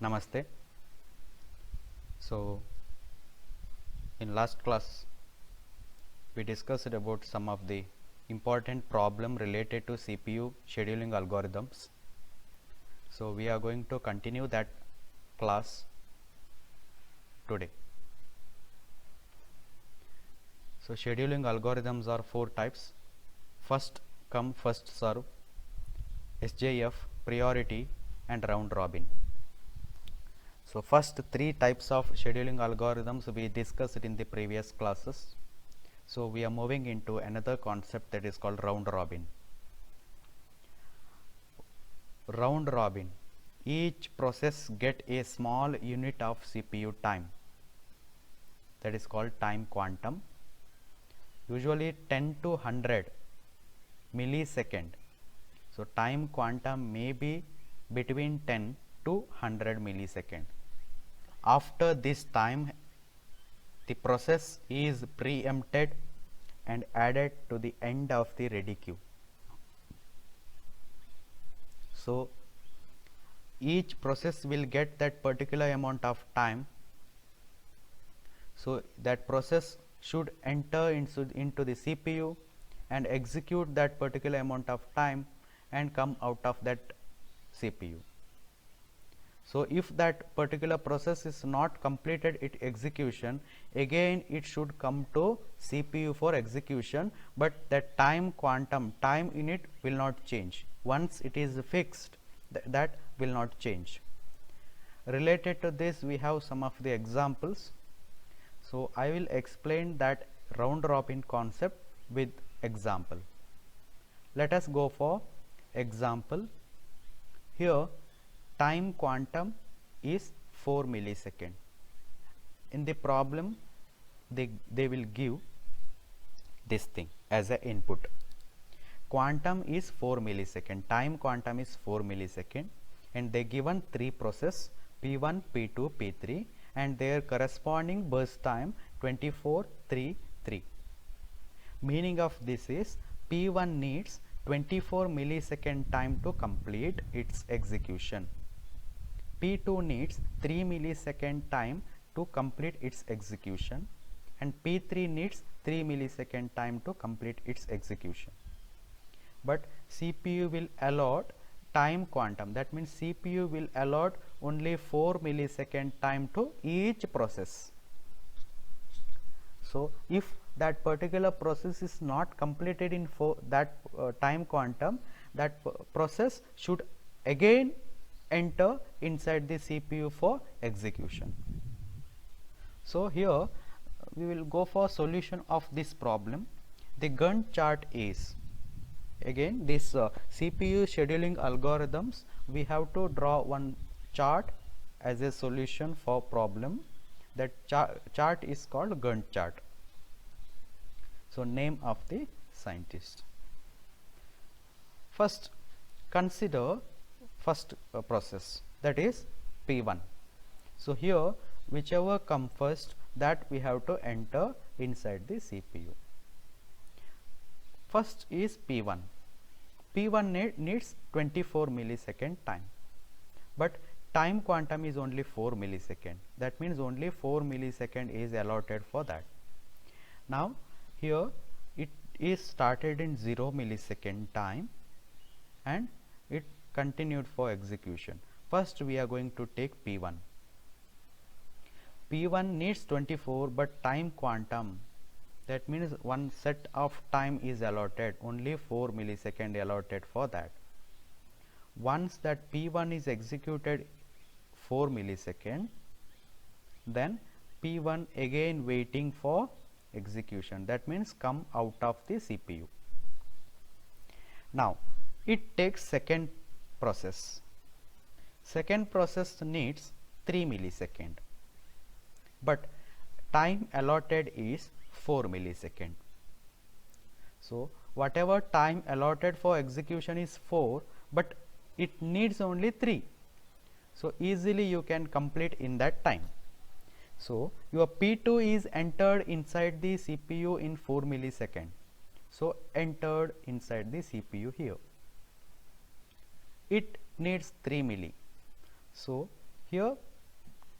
Namaste. So, in last class we discussed about some of the important problem related to CPU scheduling algorithms. So, we are going to continue that class today. So, scheduling algorithms are four types: first come first serve, SJF, priority and round robin. So, first three types of scheduling algorithms we discussed in the previous classes. So, we are moving into another concept that is called round robin. Round robin, each process get a small unit of CPU time, that is called time quantum, usually 10 to 100 millisecond. So, time quantum may be between 10 to 100 millisecond. After this time, the process is preempted and added to the end of the ready queue. So, each process will get that particular amount of time. So, that process should enter into the CPU and execute that particular amount of time and come out of that CPU. So, if that particular process is not completed its execution, again it should come to CPU for execution, but that time quantum, time unit will not change. Once it is fixed, that will not change. Related to this, we have some of the examples. So, I will explain that round robin concept with example. Let us go for example. Here time quantum is 4 millisecond. In the problem they will give this thing as an input. Quantum is 4 millisecond, time quantum is 4 millisecond, and they given three process P1, P2, P3 and their corresponding burst time 24, 3, 3. Meaning of this is P1 needs 24 millisecond time to complete its execution. P2 needs 3 millisecond time to complete its execution, and P3 needs 3 millisecond time to complete its execution. But CPU will allot time quantum, that means CPU will allot only 4 millisecond time to each process. So, if that particular process is not completed in that time quantum, that process should again enter inside the CPU for execution. So, here we will go for solution of this problem. The Gantt chart is, again this CPU scheduling algorithms, we have to draw one chart as a solution for problem. That chart is called Gantt chart. So, name of the scientist. First consider first process, that is P1. So, here whichever come first, that we have to enter inside the CPU. First is P1. P1 needs 24 millisecond time, but time quantum is only 4 millisecond. That means only 4 millisecond is allotted for that. Now, here it is started in 0 millisecond time and it continued for execution. First we are going to take P1. P1 needs 24, but time quantum, that means one set of time is allotted, only 4 millisecond allotted for that. Once that P1 is executed 4 millisecond, then P1 again waiting for execution, that means come out of the CPU. Now, it takes second process. Second process needs 3 millisecond, but time allotted is 4 millisecond. So, whatever time allotted for execution is 4, but it needs only 3. So, easily you can complete in that time. So, your P2 is entered inside the CPU in 4 millisecond. So, entered inside the CPU here. It needs 3 milli. So, here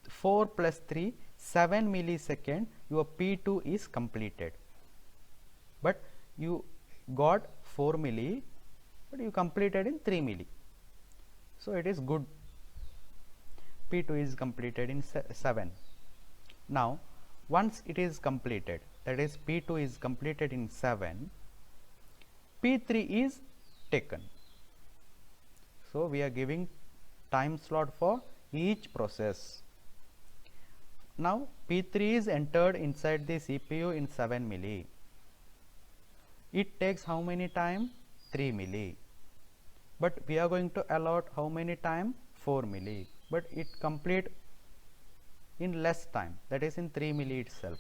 4 plus 3, 7 millisecond your P2 is completed, but you got 4 milli, but you completed in 3 milli, so it is good. P2 is completed in 7. Now once it is completed, that is P2 is completed in 7, P3 is taken. So we are giving time slot for each process. Now P3 is entered inside the CPU in 7 milli. It takes how many time? 3 milli. But we are going to allot how many time? 4 milli. But it complete in less time, that is in 3 milli itself.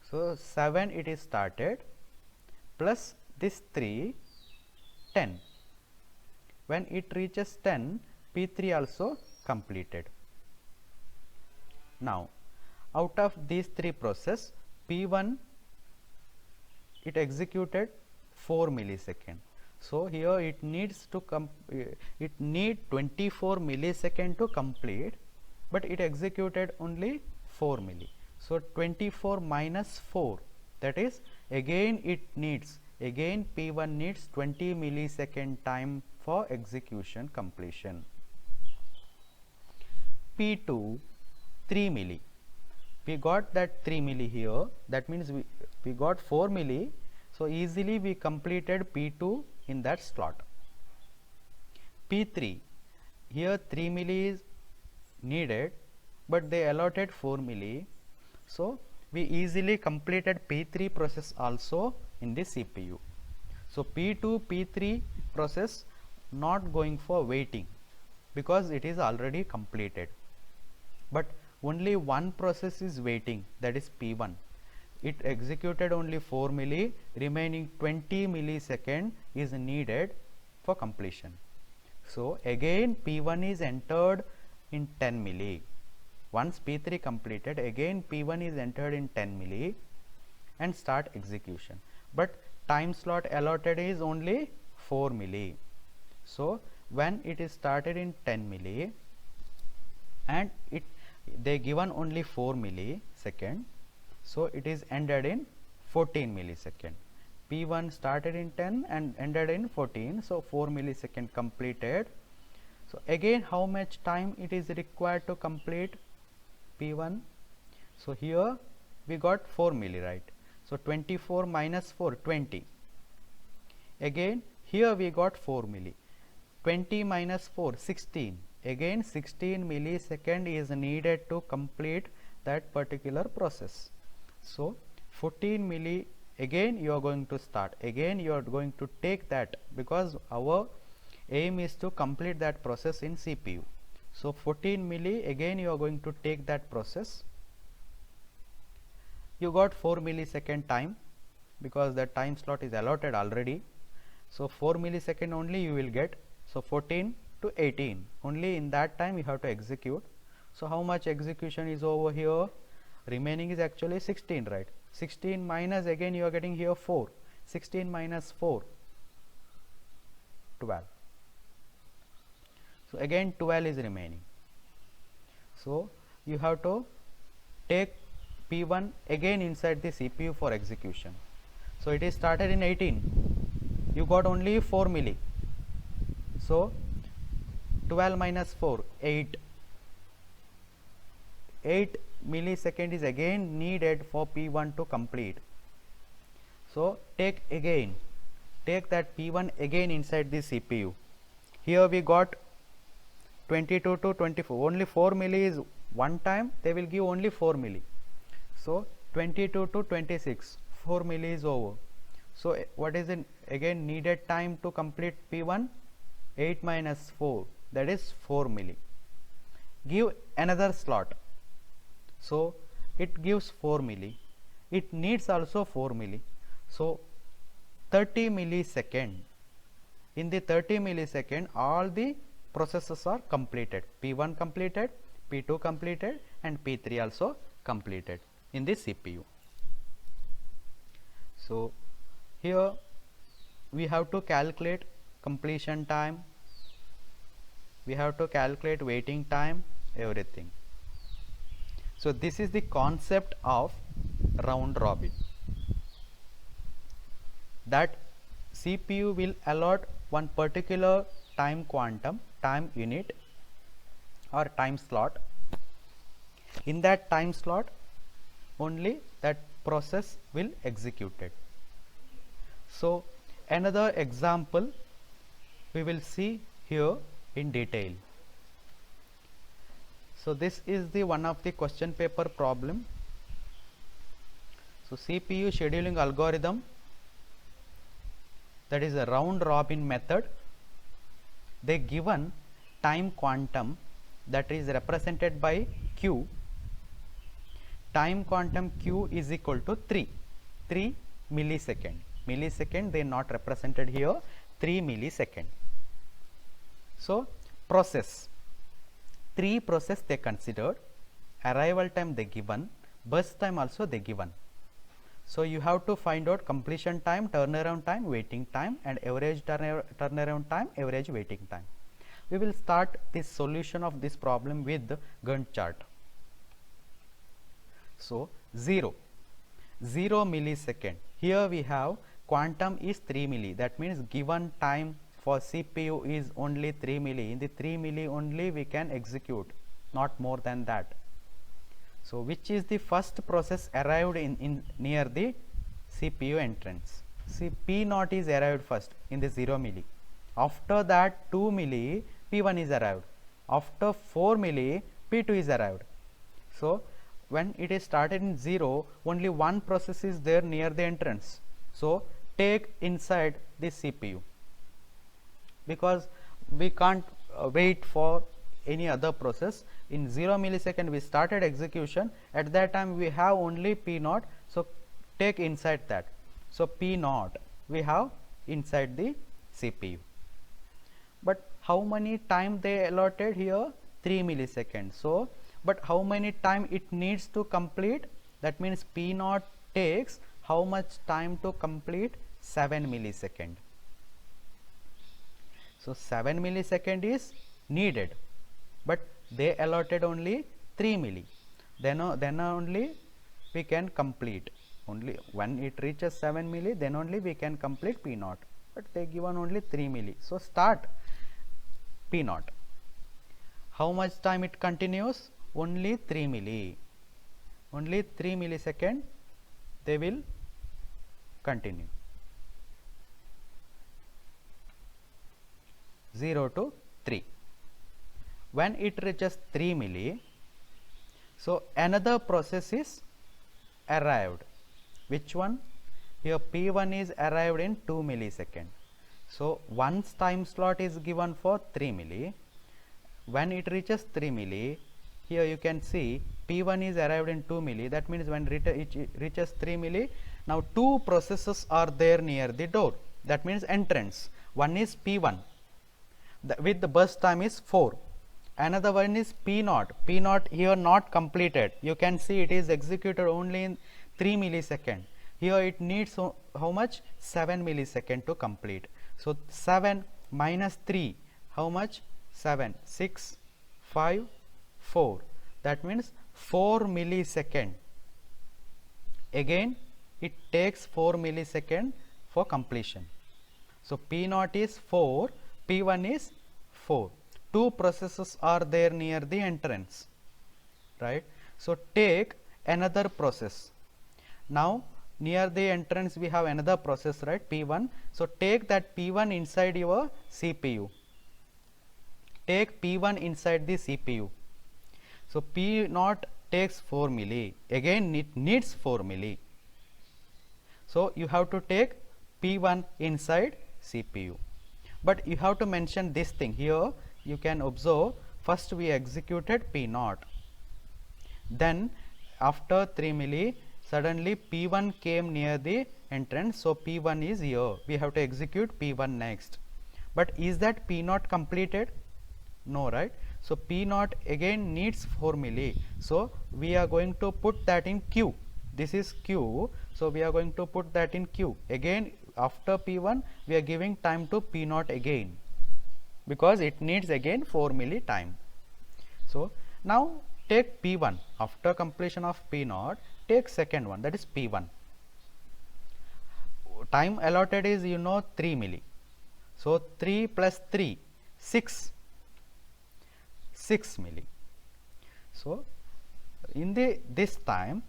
So 7 it is started, plus this 3, 10. When it reaches 10, P3 also completed. Now out of these 3 process, P1 it executed 4 millisecond. So here it needs to it need 24 millisecond to complete, but it executed only 4 milli. So 24 minus 4, that is again it needs, again P1 needs 20 millisecond time for execution completion. P2 3 milli. We got that 3 milli here, that means we got 4 milli, so easily we completed P2 in that slot. P3, here 3 milli is needed, but they allotted 4 milli, so we easily completed P3 process also in the CPU. So P2, P3 process not going for waiting because it is already completed, but only one process is waiting, that is P1. It executed only 4 milli, remaining 20 millisecond is needed for completion. So again P1 is entered in 10 milli. Once P3 completed, again P1 is entered in 10 milli and start execution, but time slot allotted is only 4 milli. So when it is started in 10 milli and they given only 4 millisecond, so it is ended in 14 millisecond. P1 started in 10 and ended in 14, so 4 millisecond completed. So again how much time it is required to complete P1? So here we got 4 milli, right? So 24 minus 4, 20. Again here we got 4 milli. 20 minus 4, 16. Again 16 millisecond is needed to complete that particular process. So 14 milli, again you are going to start, again you are going to take that, because our aim is to complete that process in CPU. So 14 milli, again you are going to take that process. You got 4 millisecond time because the time slot is allotted already. So 4 millisecond only you will get. So 14 to 18, only in that time you have to execute. So how much execution is over here? Remaining is actually 16, right? 16 minus, again you are getting here 4. 16 minus 4, 12. So again 12 is remaining. So you have to take P1 again inside the CPU for execution. So it is started in 18. You got only 4 milli. So 12 minus 4, 8. 8 millisecond is again needed for P1 to complete. So take that P1 again inside the CPU. Here we got 22 to 24, only 4 milli is one time, they will give only 4 milli. So 22 to 26, 4 milli is over. So what is it again needed time to complete P1? 8 minus 4, that is 4 milli. Give another slot. So it gives 4 milli. It needs also 4 milli. So 30 millisecond. In the 30 millisecond, all the processes are completed. P1 completed, P2 completed, and P3 also completed in the CPU. So here we have to calculate completion time, we have to calculate waiting time, everything. So this is the concept of round robin, that CPU will allot one particular time quantum, time unit or time slot. In that time slot only that process will execute it. So another example we will see here in detail. So this is the one of the question paper problem. So CPU scheduling algorithm, that is a round robin method. They given time quantum that is represented by Q. Time quantum Q is equal to 3 millisecond. Millisecond they not represented here, 3 millisecond. So process, 3 process they considered, arrival time they given, burst time also they given. So you have to find out completion time, turnaround time, waiting time, and average turnaround time, average waiting time. We will start this solution of this problem with the Gantt chart. So 0 millisecond, here we have quantum is 3 milli, that means given time for CPU is only 3 milli. In the 3 milli only we can execute, not more than that. So which is the first process arrived in near the CPU entrance? See, P0 is arrived first in the 0 milli. After that 2 milli P1 is arrived. After 4 milli P2 is arrived. So when it is started in 0, only one process is there near the entrance. So take inside the CPU, because we can't wait for any other process. In 0 millisecond we started execution, at that time we have only P0, so take inside that. So P0 we have inside the CPU. But how many time they allotted here? 3 milliseconds. So but how many time it needs to complete? That means P0 takes how much time to complete? 7 millisecond. So 7 millisecond is needed, but they allotted only 3 milli. Then only we can complete. Only when it reaches 7 milli, then only we can complete P0. But they given only 3 milli. So start P0. How much time it continues? Only 3 milli. Only 3 millisecond they will continue. 0 to 3. When it reaches 3 milli, so another process is arrived. Which one? Here P1 is arrived in 2 millisecond. So once time slot is given for 3 milli. When it reaches 3 milli, here you can see P1 is arrived in 2 milli. That means when it reaches 3 milli, now two processes are there near the door. That means entrance. One is P1 with the burst time is 4. Another one is P0. P0 here not completed. You can see it is executed only in 3 millisecond. Here it needs how much? 7 millisecond to complete. So 7 minus 3, how much? 7, 6, 5, 4. That means 4 millisecond. Again it takes 4 millisecond for completion. So P0 is 4, P1 is 4. Two processes are there near the entrance, right? So take another process. Now near the entrance we have another process, right? P1. So take that P1 inside your CPU. Take P1 inside the CPU. So P0 takes 4 milli. Again it needs 4 milli. So you have to take P1 inside CPU. But you have to mention this thing here. You can observe, first we executed P0, then after 3 milli suddenly P1 came near the entrance. So P1 is here, we have to execute P1 next. But is that P0 completed? No, right? So P0 again needs 4 milli. So we are going to put that in Q. This is Q. So we are going to put that in Q. Again after P1 we are giving time to P0 again, because it needs again 4 milli time. So Now take P1, after completion of P0, take second one, that is P1. Time allotted is 3 milli. So 3 plus 3, 6 milli. So in this time,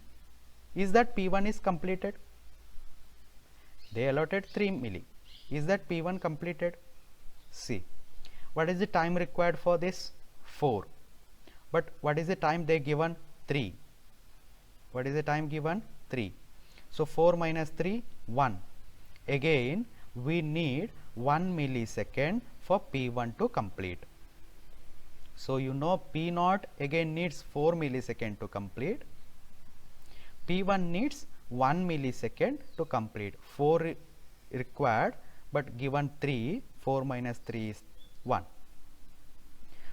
is that P1 is completed? They allotted 3 milli. Is that P1 completed? See, what is the time required for this? 4. But what is the time they given? 3. What is the time given? 3. So 4 minus 3, 1. Again we need 1 millisecond for P1 to complete. So P0 again needs 4 millisecond to complete. P1 needs 1 millisecond to complete. 4 required, but given 3, 4 minus 3 is 1.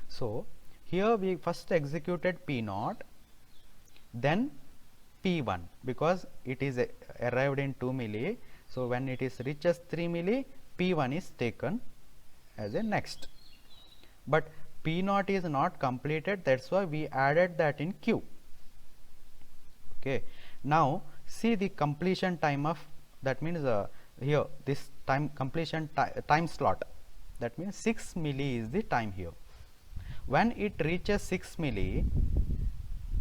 So here we first executed P0, then P1, because it is arrived in 2 milli. So when it is reaches 3 milli, P1 is taken as a next. But P0 is not completed, that's why we added that in Q. Okay. Now see the completion time of, that means here this time completion time slot, that means 6 milli is the time here. When it reaches 6 milli,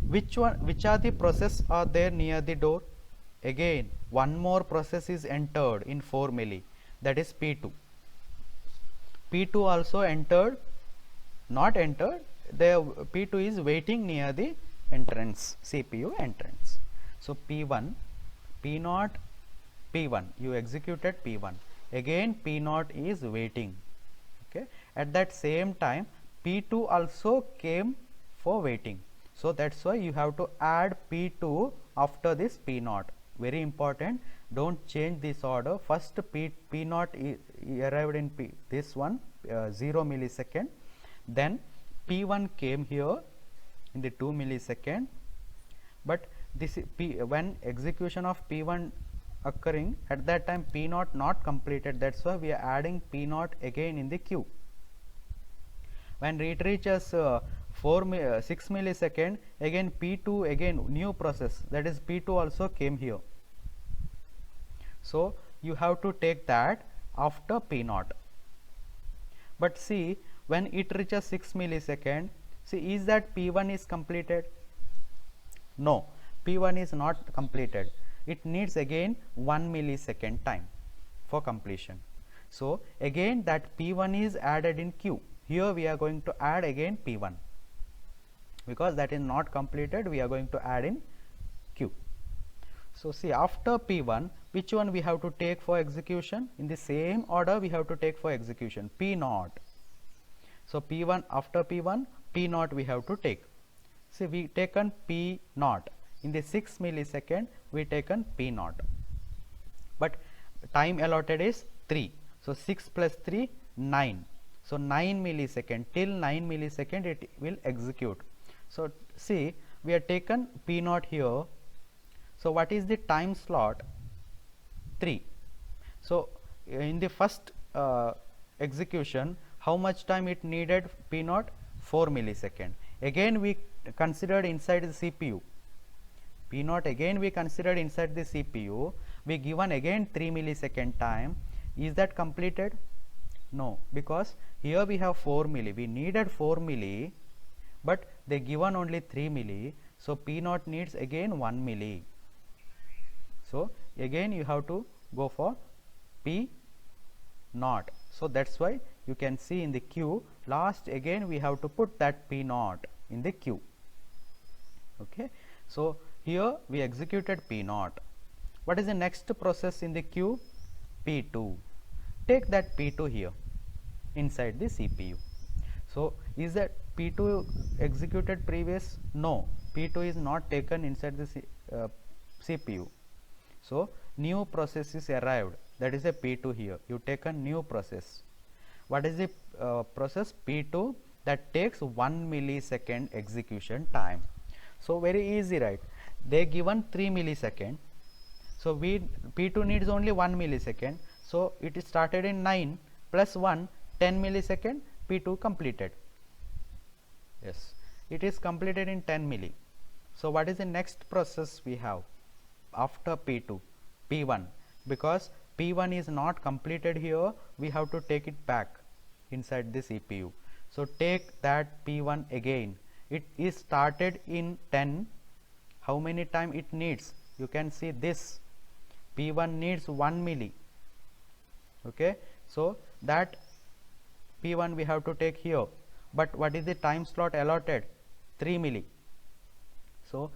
which are the process are there near the door? Again one more process is entered in 4 milli, that is P2. P2 also entered, not entered, the P2 is waiting near the entrance, CPU entrance. So P1, P0, P1, you executed P1, again P0 is waiting. Okay. At that same time P2 also came for waiting. So that's why you have to add P2 after this P0. Very important, don't change this order. First P0 arrived in this one 0 millisecond, then P1 came here in the 2 millisecond, but this when execution of P1 occurring, at that time P0 not completed, that's why we are adding P0 again in the queue. When it reaches 6 millisecond, again P2, again new process, that is P2 also came here. So you have to take that after P0. But see, when it reaches 6 millisecond, see, is that P1 is completed? No, P1 is not completed. It needs again 1 millisecond time for completion. So again that P1 is added in queue. Here we are going to add again P1, because that is not completed, we are going to add in queue. So see, after P1, which one we have to take for execution? In the same order we have to take for execution, P0. So P1, after P1, P0 we have to take. See, we taken P0 in the 6 millisecond, we taken P0, but time allotted is 3. So 6 plus 3, 9. So 9 millisecond, till 9 millisecond it will execute. So see, we have taken P0 here. So what is the time slot? 3. So in the first execution, how much time it needed? P0, 4 millisecond. Again we considered inside the CPU. P0 again we considered inside the CPU. We given again 3 millisecond time. Is that completed? No, because here we have 4 milli. We needed 4 milli, but they given only 3 milli. So P0 needs again 1 milli. So again you have to go for P0. So that's why you can see in the queue, last again we have to put that P0 in the queue. Okay. So here we executed P0. What is the next process in the queue? P2. Take that P2 here inside the CPU. So is that P2 executed previous? No, P2 is not taken inside the CPU. So new process is arrived, that is a P2 here. You take a new process. What is the process? P2, that takes 1 millisecond execution time. So very easy, right? They given 3 millisecond. So P2 needs only 1 millisecond. So it is started in 9 plus 1, 10 millisecond, P2 completed. Yes. it is completed in 10 milli. So what is the next process we have after P2? P1, because P1 is not completed here, we have to take it back inside the CPU. So take that P1 again. It is started in 10. How many time it needs? You can see this P1 needs 1 milli. Okay, so that P1 we have to take here, but what is the time slot allotted? 3 milli. So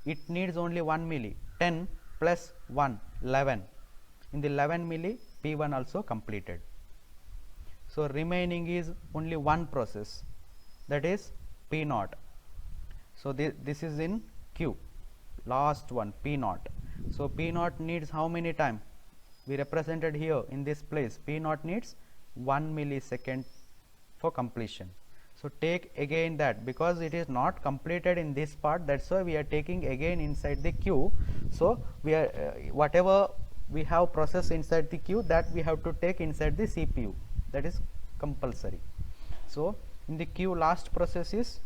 it needs only 1 milli. 10 plus 1, 11. In the 11 milli, P1 also completed. So remaining is only one process, that is P0. So this is in Q, last one, P0. So P0 needs how many time? We represented here in this place. P0 needs 1 millisecond for completion. So take again that, because it is not completed in this part, that's why we are taking again inside the queue. So we are whatever we have processed inside the queue, that we have to take inside the CPU, that is compulsory. So in the queue last process is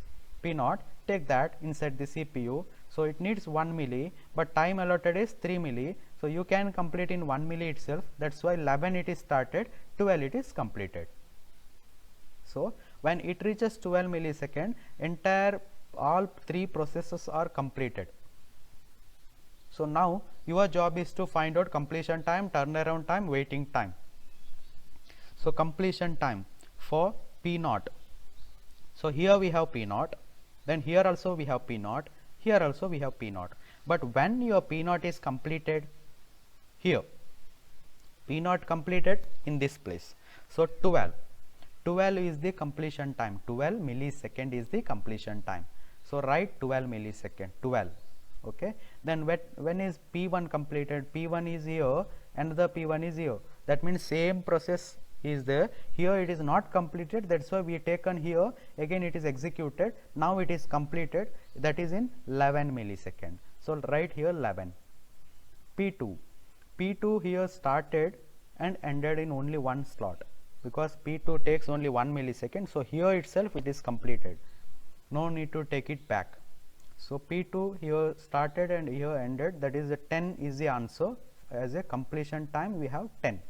P0, take that inside the CPU. So it needs 1 milli, but time allotted is 3 milli. So you can complete in 1 milli itself, that's why 11 it is started, 12 it is completed. So when it reaches 12 millisecond, entire all three processes are completed. So now your job is to find out completion time, turnaround time, waiting time. So completion time for P0. So here we have P0, then here also we have P0, here also we have P0. But when your P0 is completed, here P0 completed in this place. So 12 is the completion time, 12 millisecond is the completion time. So write 12 millisecond, 12. Okay, then when is P1 completed? P1 is here, another P1 is here, that means same process is there. Here it is not completed, that's why we taken here, again it is executed, now it is completed, that is in 11 millisecond. So write here 11. P2 here started and ended in only one slot, because P2 takes only 1 millisecond. So here itself it is completed, no need to take it back. So P2 here started and here ended, that is the 10 is the answer. As a completion time we have 10.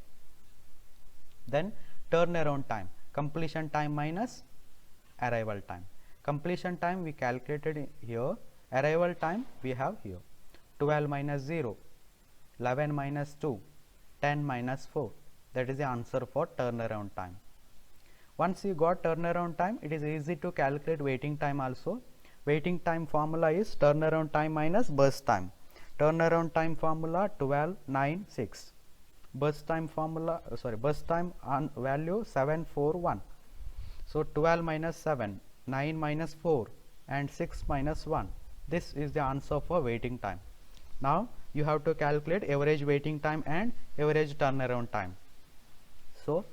Then turnaround time, completion time minus arrival time. Completion time we calculated here, arrival time we have here, 12 minus 0, 11 minus 2, 10 minus 4, that is the answer for turnaround time. Once you got turnaround time, it is easy to calculate waiting time also. Waiting time formula is turnaround time minus burst time. Turnaround time formula 12, 9, 6. Burst time formula, burst time on value 7, 4, 1. So 12 minus 7, 9 minus 4 and 6 minus 1. This is the answer for waiting time. Now you have to calculate average waiting time and average turnaround time. So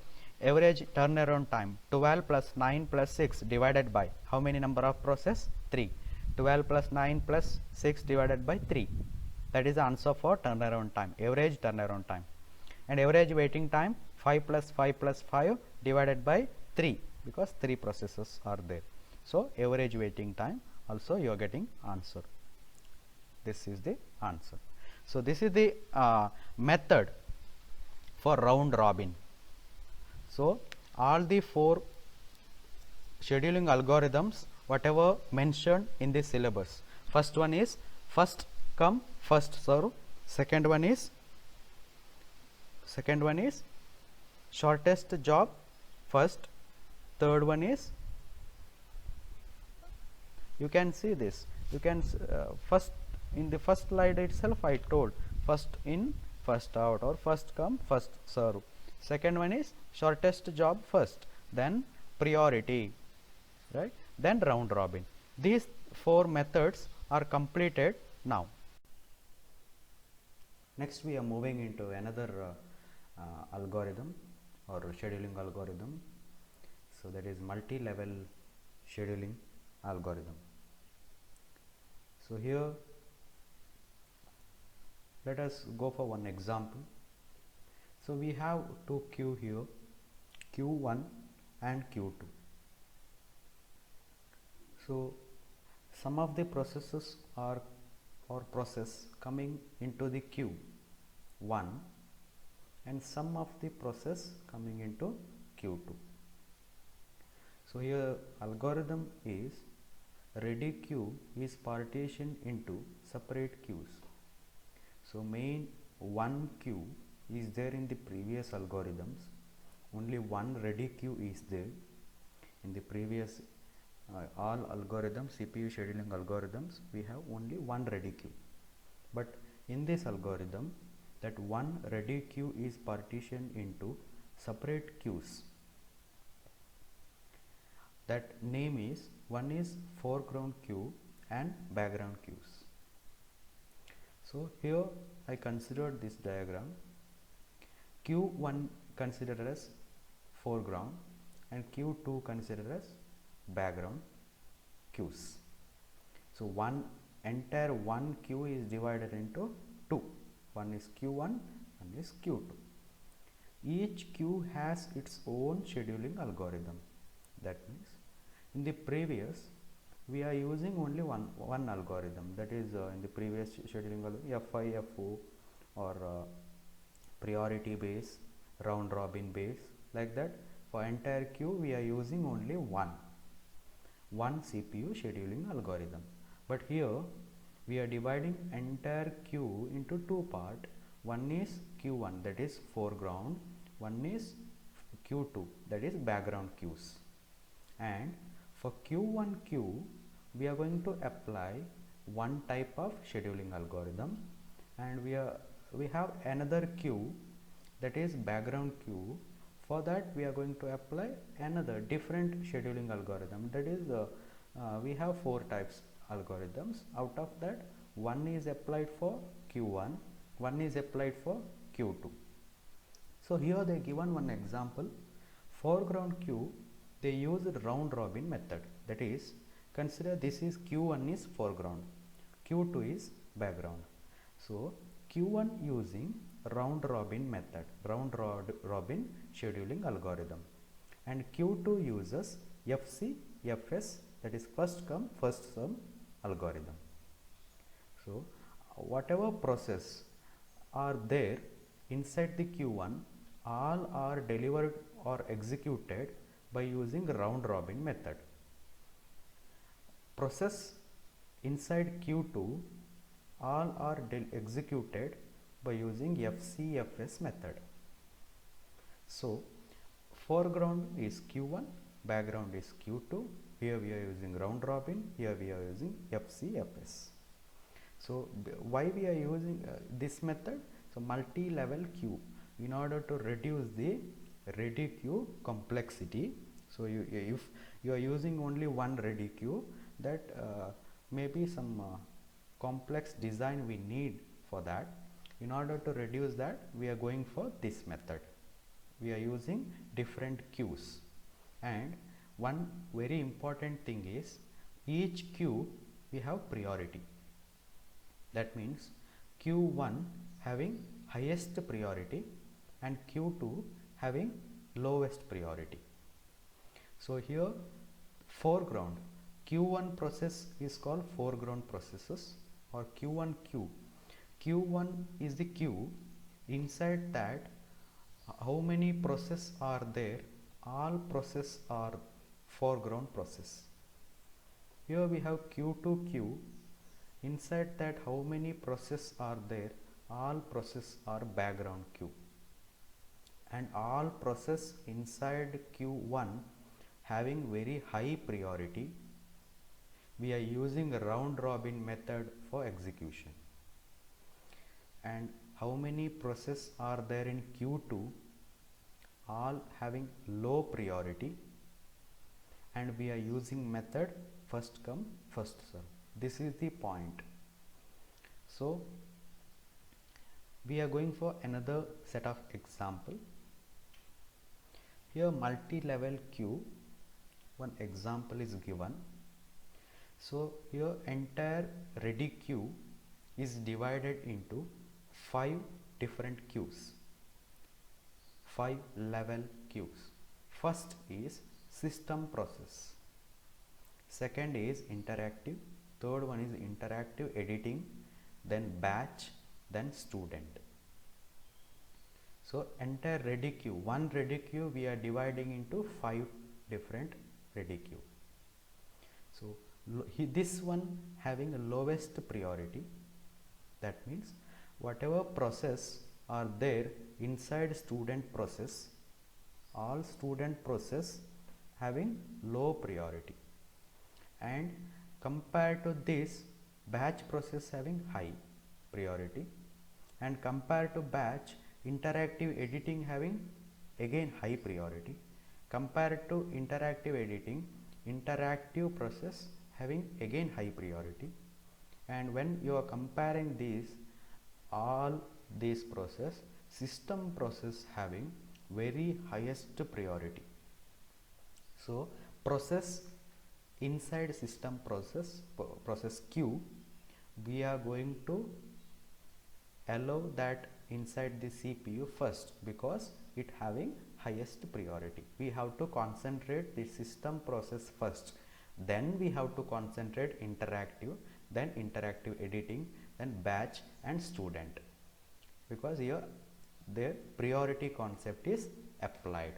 average turnaround time, 12 plus 9 plus 6 divided by how many number of process? 3. 12 plus 9 plus 6 divided by 3, that is the answer for turnaround time, average turnaround time. And average waiting time, 5 plus 5 plus 5 divided by 3, because 3 processes are there. So average waiting time also you are getting answer. This is the answer. So this is the method for round robin. So all the 4 scheduling algorithms whatever mentioned in the syllabus. First one is first come first serve, second one is shortest job first, third one is, you can see this, you can first in the first slide itself I told first in first out or first come first serve. Second one is shortest job first, then priority, right, then round robin. These 4 methods are completed now. Next we are moving into another algorithm or scheduling algorithm. So that is multi-level scheduling algorithm. So here let us go for one example. So we have 2 queue here, Q1 and Q2. So some of the processes are or process coming into the queue 1 and some of the process coming into queue 2. So here algorithm is ready queue is partitioned into separate queues. So main one queue is there in the previous algorithms, only one ready queue is there in the previous all algorithms, CPU scheduling algorithms, we have only one ready queue. But in this algorithm, that one ready queue is partitioned into separate queues. That name is, one is foreground queue and background queues. So here I considered this diagram. Q1 considered as foreground and Q2 considered as background queues. So entire one queue is divided into two. One is Q1, one is Q2. Each queue has its own scheduling algorithm. That means in the previous we are using only one algorithm, that is in the previous scheduling algorithm FIFO or priority base, round robin base, like that. For entire queue we are using only one CPU scheduling algorithm. But here we are dividing entire queue into two parts. One is Q1, that is foreground, one is Q2, that is background queues. And for Q1 queue we are going to apply one type of scheduling algorithm, and we have another queue, that is background queue. For that we are going to apply another different scheduling algorithm, that is we have four types algorithms. Out of that, one is applied for Q1, one is applied for Q2. So here they given one example. Foreground queue, they use round robin method, that is, consider this is Q1 is foreground, Q2 is background. So Q1 using round robin method, round robin scheduling algorithm, and Q2 uses FCFS, that is first come first serve algorithm. So whatever process are there inside the Q1, all are delivered or executed by using round robin method. Process inside Q2, all are executed by using FCFS method. So foreground is Q1, background is Q2. Here we are using round robin, here we are using FCFS. So why we are using this method? So multi-level queue, in order to reduce the ready queue complexity. So if you are using only one ready queue, that maybe some complex design we need for that. In order to reduce that, we are going for this method. We are using different queues, and one very important thing is, each queue we have priority. That means Q1 having highest priority and Q2 having lowest priority. So here foreground, Q1 process is called foreground processes or Q1 queue. Q1 is the queue. Inside that, how many processes are there? All processes are foreground process. Here we have Q2 queue. Inside that, how many processes are there? All processes are background queue. And all processes inside Q1 having very high priority, we are using a round robin method for execution. And how many processes are there in Q2? All having low priority, and we are using method first come first serve. This is the point. So we are going for another set of example. Here multi-level queue, one example is given. So here entire ready queue is divided into 5 different queues, 5 level queues. First is system process, second is interactive, third one is interactive editing, then batch, then student. So entire ready queue, one ready queue we are dividing into 5 different ready queue. So this one having a lowest priority, that means whatever process are there inside student process, all student process having low priority, and compared to this batch process having high priority, and compared to batch interactive editing having again high priority, compared to interactive editing interactive process having again high priority. And when you are comparing these all these process, system process having very highest priority. So process inside system process queue, we are going to allow that inside the CPU first because it having highest priority. We have to concentrate the system process first, then we have to concentrate interactive, then interactive editing, then batch and student, because here their priority concept is applied.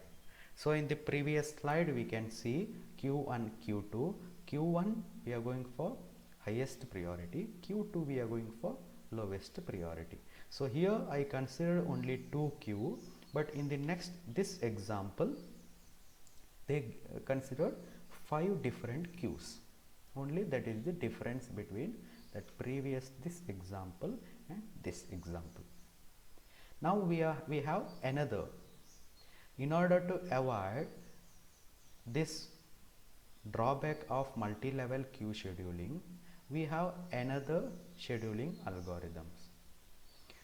So in the previous slide we can see Q1, Q2. Q1 we are going for highest priority, Q2 we are going for lowest priority. So here I consider only 2 queue, but in the next this example they considered 5 different queues. Only that is the difference between that previous this example and this example. Now we have another. In order to avoid this drawback of multi-level queue scheduling, we have another scheduling algorithms.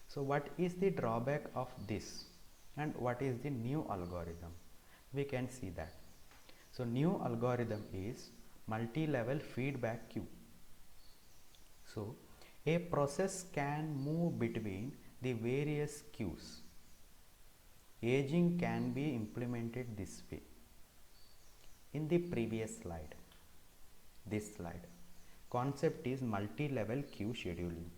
So what is the drawback of this and what is the new algorithm? We can see that. So new algorithm is multi-level feedback queue. So a process can move between the various queues. Aging can be implemented this way. In the previous slide, this slide, concept is multi-level queue scheduling.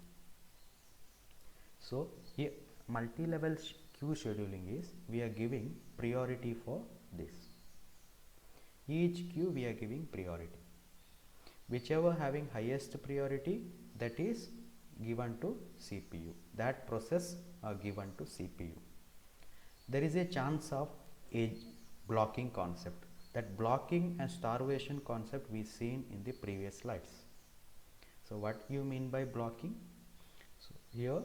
So here multi-level queue scheduling is we are giving priority for this. Each queue we are giving priority. Whichever having highest priority, that is given to CPU. That process are given to CPU. There is a chance of age blocking concept. That blocking and starvation concept we seen in the previous slides. So what you mean by blocking? So here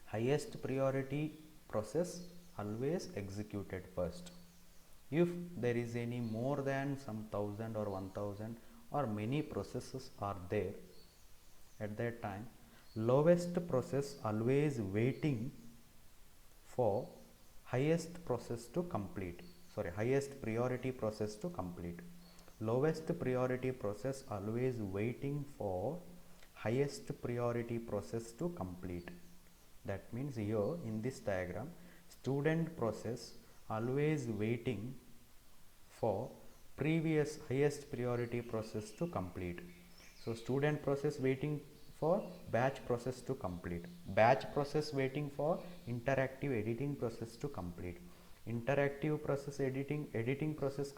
highest priority process always executed first. If there is any more than some 1000 or 1000 or many processes are there at that time, lowest process always waiting for highest process to complete, highest priority process to complete. Lowest priority process always waiting for highest priority process to complete. That means here in this diagram, student process always waiting for previous highest priority process to complete. So student process waiting for batch process to complete, batch process waiting for interactive editing process to complete, interactive process editing process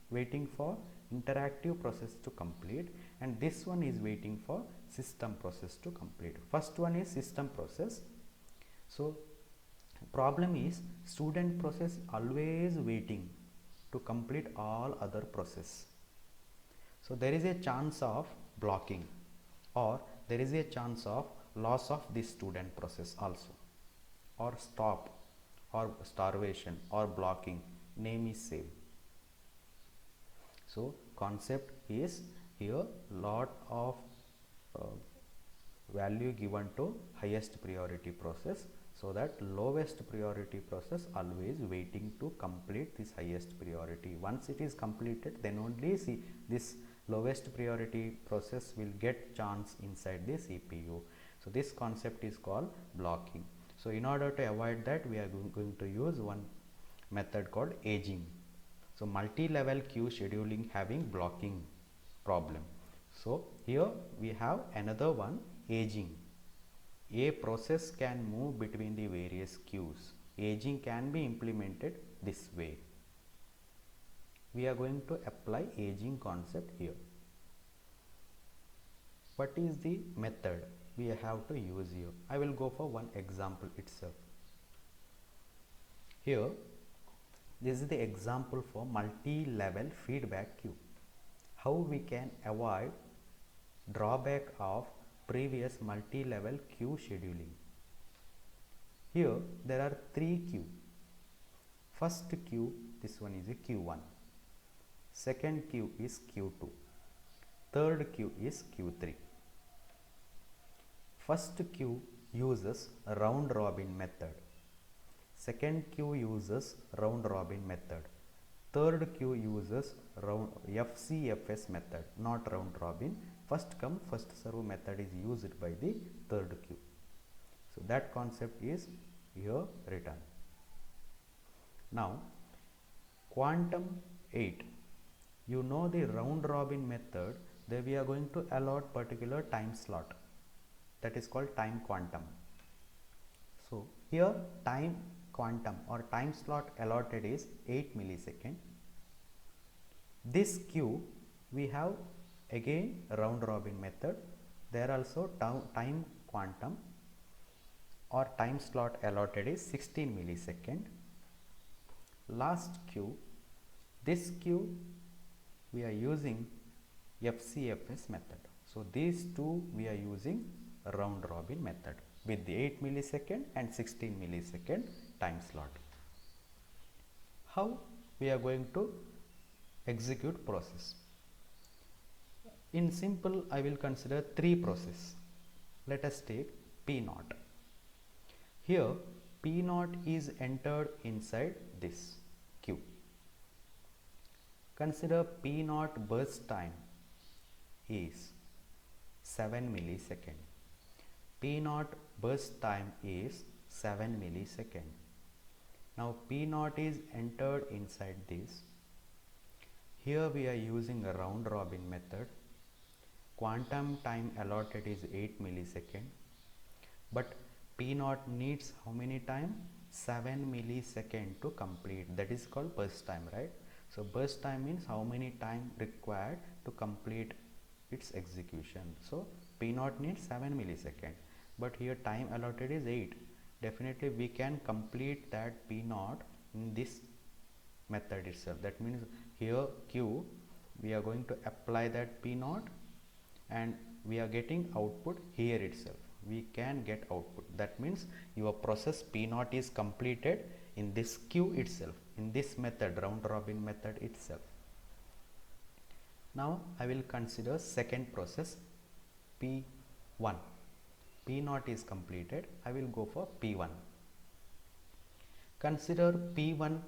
waiting for interactive process to complete, and this one is waiting for system process to complete. First one is system process. So problem is student process always waiting to complete all other process. So there is a chance of blocking, or there is a chance of loss of this student process also, or stop, or starvation, or blocking, name is same. So concept is here lot of value given to highest priority process, so that lowest priority process always waiting to complete this highest priority. Once it is completed, then only see this lowest priority process will get chance inside the CPU. So this concept is called blocking. So in order to avoid that, we are going to use one method called aging. So multi-level queue scheduling having blocking problem. So here we have another one, aging. A process can move between the various queues. Aging can be implemented this way. We are going to apply aging concept here. What is the method we have to use here? I will go for one example itself. Here, this is the example for multi-level feedback queue. How we can avoid drawback of previous multi-level queue scheduling. Here there are three queue. First queue, this one is a Q1. Second queue is Q2. Third queue is Q3. First queue uses round robin method. Second queue uses round robin method. Third queue uses FCFS method, not round robin. First come first serve method is used by the third queue. So that concept is here written. Now quantum 8, you know the round robin method, there we are going to allot particular time slot, that is called time quantum. So here time quantum or time slot allotted is 8 millisecond. This queue we have again round robin method, there also time quantum or time slot allotted is 16 millisecond. Last queue, this queue we are using FCFS method. So these two we are using round robin method with the 8 millisecond and 16 millisecond time slot. How we are going to execute process? In simple, I will consider three process. Let us take P0. Here P0 is entered inside this queue. Consider P0 burst time is 7 millisecond. P0 burst time is 7 millisecond. Now P0 is entered inside this. Here we are using a round robin method. Quantum time allotted is 8 millisecond. But P0 needs how many time? 7 millisecond to complete. That is called burst time, right? So burst time means how many time required to complete its execution. So P0 needs 7 millisecond. But here time allotted is 8. Definitely we can complete that P0 in this method itself. That means here Q we are going to apply that P0 and we are getting output here itself. We can get output. That means your process P0 is completed in this queue itself, in this method, round robin method itself. Now I will consider second process P1. P0 is completed. I will go for P1. Consider P1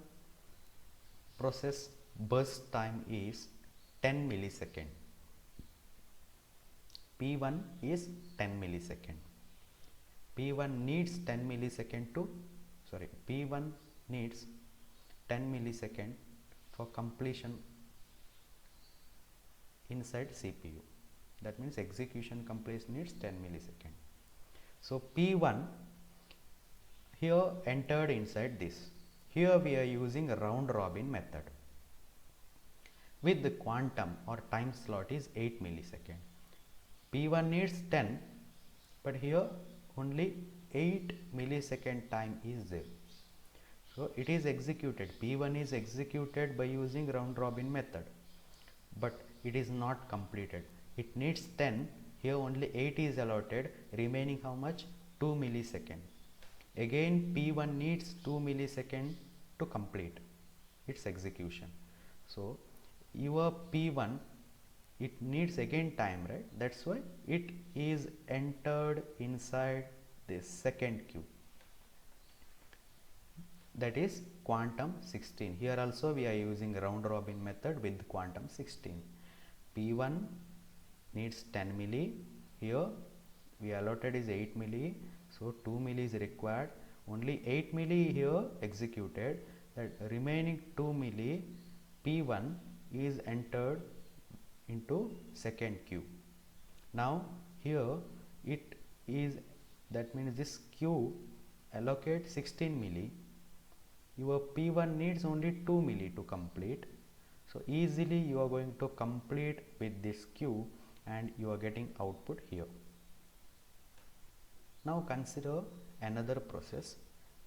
process burst time is 10 millisecond. P1 is 10 millisecond. P1 needs 10 millisecond to P1 needs 10 millisecond for completion inside CPU. That means execution completion needs 10 millisecond. So P1 here entered inside this. Here we are using a round robin method with the quantum or time slot is 8 millisecond. P1 needs 10, but here only 8 millisecond time is there. So it is executed. P1 is executed by using round robin method, but it is not completed. It needs 10. Here only 8 is allotted. Remaining how much? 2 millisecond. Again P1 needs 2 millisecond to complete its execution. So your P1 it needs again time, right? That's why it is entered inside this second queue, that is quantum 16. Here also we are using round robin method with quantum 16. P1 needs 10 milli. Here we allotted is 8 milli, so 2 milli is required. Only 8 milli here executed. That remaining 2 milli P1 is entered into second queue. Now here it is, that means this queue allocate 16 milli, your P1 needs only 2 milli to complete. So easily you are going to complete with this queue and you are getting output here. Now consider another process.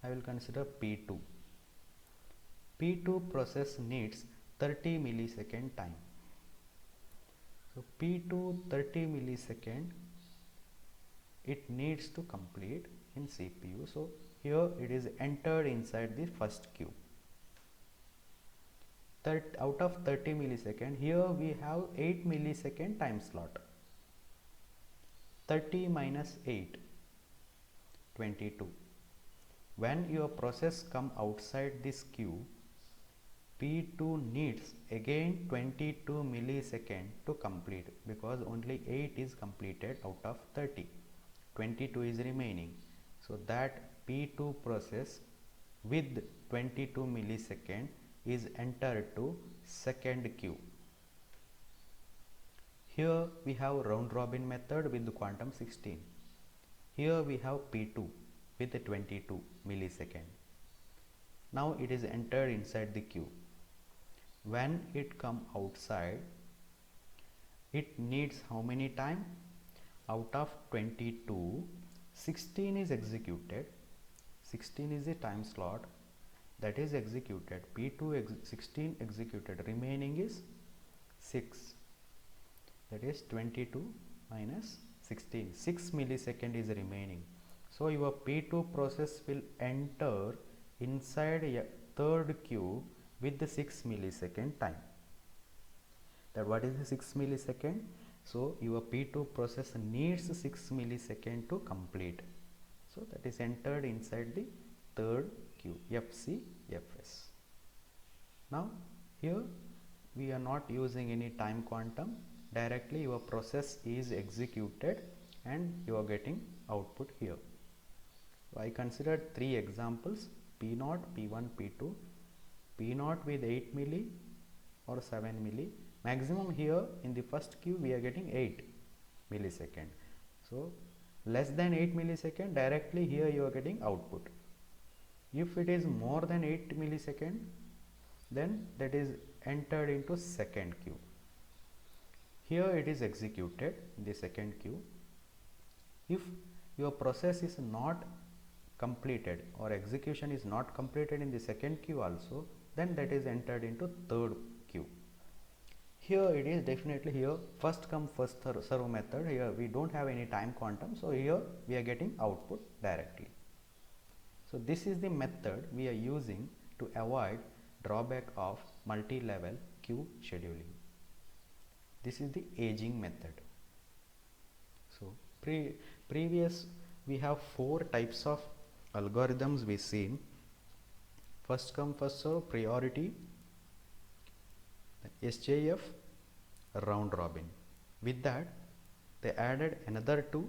I will consider P2. P2 process needs 30 millisecond time. So P2 30 millisecond it needs to complete in CPU. So here it is entered inside the first queue. Out of 30 millisecond, here we have 8 millisecond time slot. 30 minus 8, 22. When your process come outside this queue, P2 needs again 22 millisecond to complete, because only 8 is completed out of 30. 22 is remaining. So that P2 process with 22 millisecond is entered to second queue. Here we have round robin method with the quantum 16. Here we have P2 with the 22 millisecond. Now it is entered inside the queue. When it come outside, it needs how many time? Out of 22, 16 is executed. 16 is the time slot that is executed. P2 16 executed, remaining is 6, that is 22 minus 16, 6 millisecond is remaining. So your P2 process will enter inside a third queue with the 6 millisecond time. That what is the 6 millisecond? So your P2 process needs 6 millisecond to complete. So that is entered inside the third queue, FCFS. Now here we are not using any time quantum, directly your process is executed and you are getting output here. So I considered 3 examples, P0, P1, P2. P0 with 8 milli or 7 milli. Maximum here in the first queue we are getting 8 millisecond. So less than 8 millisecond, directly here you are getting output. If it is more than 8 millisecond, then that is entered into second queue. Here it is executed in the second queue. If your process is not completed or execution is not completed in the second queue also, then that is entered into third queue. Here it is definitely here first come first serve method. Here we don't have any time quantum, so here we are getting output directly. So this is the method we are using to avoid drawback of multi-level queue scheduling. This is the aging method. So previous we have 4 types of algorithms we seen. First come first serve, priority, SJF, round robin. With that they added another 2,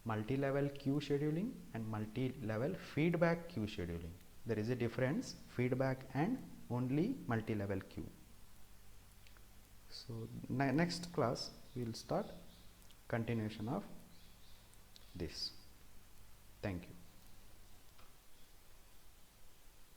multi-level queue scheduling and multi-level feedback queue scheduling. There is a difference, feedback and only multi-level queue. So next class we will start continuation of this. Thank you.